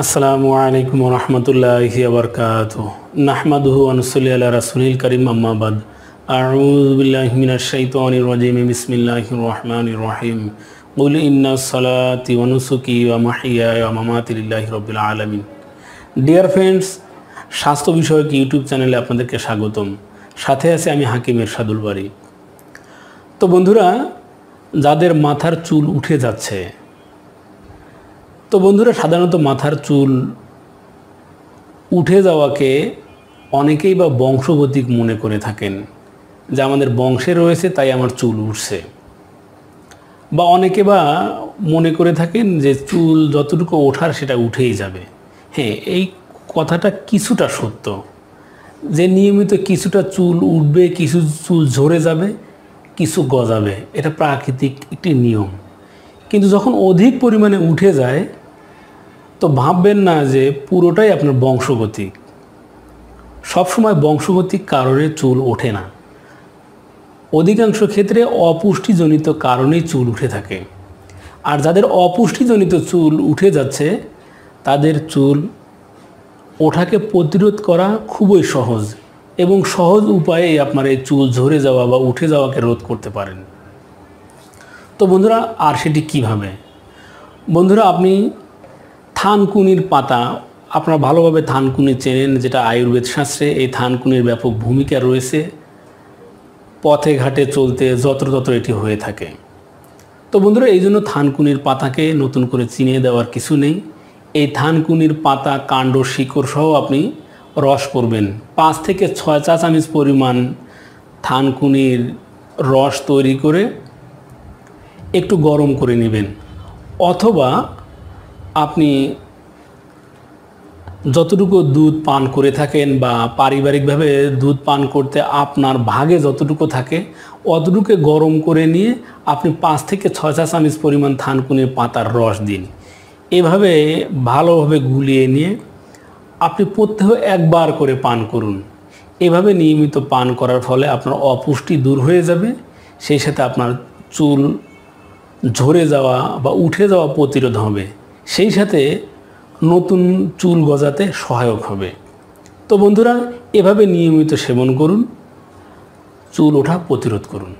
আসসালামু আলাইকুম ওয়া রাহমাতুল্লাহি ওয়া বারাকাতুহু নাহমাদুহু ওয়া নুসাল্লি আলা রাসূলিল কারীম আম্মা বাদ আউযু বিল্লাহি মিনাশ শাইতানির রাজীম বিসমিল্লাহির রহমানির রহিম কুল ইন্নাস সালাতি ওয়া নুসুকি ওয়া মাহইয়ায়া ওয়া মামাতি লিল্লাহি রাব্বিল আলামিন। ডিয়ার ফ্রেন্ডস, স্বাস্থ্য বিষয়ক ইউটিউব চ্যানেলে আপনাদেরকে স্বাগতম। সাথে আছে আমি হাকিম এরশাদুল বারী। তো বন্ধুরা, যাদের মাথার চুল উঠে যাচ্ছে, তো বন্ধুরা সাধারণত মাথার চুল উঠে যাওয়াকে অনেকেই বা বংশগতিক মনে করে থাকেন, যে আমাদের বংশে রয়েছে তাই আমার চুল উঠছে। বা অনেকে বা মনে করে থাকেন যে চুল যতটুকু ওঠার সেটা উঠেই যাবে। হ্যাঁ, এই কথাটা কিছুটা সত্য, যে নিয়মিত কিছুটা চুল উঠবে, কিছু চুল ঝরে যাবে, কিছু গজাবে, এটা প্রাকৃতিক একটি নিয়ম। কিন্তু যখন অধিক পরিমাণে উঠে যায়, তো ভাববেন না যে পুরোটাই আপনার বংশগতিক। সবসময় বংশগতিক কারণে চুল ওঠে না, অধিকাংশ ক্ষেত্রে অপুষ্টিজনিত কারণেই চুল উঠে থাকে। আর যাদের অপুষ্টিজনিত চুল উঠে যাচ্ছে, তাদের চুল ওঠাকে প্রতিরোধ করা খুবই সহজ, এবং সহজ উপায়ে আপনার এই চুল ঝরে যাওয়া বা উঠে যাওয়াকে রোধ করতে পারেন। তো বন্ধুরা, আর সেটি কীভাবে? বন্ধুরা, আপনি থানকুনির পাতা, আপনারা ভালোভাবে থানকুনি চেনেন, যেটা আয়ুর্বেদ শাস্ত্রে এই থানকুনির ব্যাপক ভূমিকা রয়েছে। পথে ঘাটে চলতে যত্রতত্র এটি হয়ে থাকে। তো বন্ধুরা, এই জন্য থানকুনির পাতাকে নতুন করে চিনিয়ে দেওয়ার কিছু নেই। এই থানকুনির পাতা, কাণ্ড, শিকড় সহ আপনি রস করবেন। 5 থেকে 6 চা চামচ পরিমাণ থানকুনির রস তৈরি করে একটু গরম করে নেবেন, অথবা আপনি যতটুকু দুধ পান করে থাকেন বা পারিবারিকভাবে দুধ পান করতে আপনার ভাগে যতটুকু থাকে, অতটুকু গরম করে নিয়ে আপনি 5 থেকে 6 চা চামচ পরিমাণ থানকুনির পাতার রস দিন। এভাবে ভালোভাবে গুলিয়ে নিয়ে আপনি প্রত্যহ একবার করে পান করুন। এভাবে নিয়মিত পান করার ফলে আপনার অপুষ্টি দূর হয়ে যাবে, সেই সাথে আপনার চুল ঝরে যাওয়া বা উঠে যাওয়া প্রতিরোধ হবে, সেই সাথে নতুন চুল গজাতে সহায়ক হবে। তো বন্ধুরা, এভাবে নিয়মিত সেবন করুন, চুল ওঠা প্রতিরোধ করুন।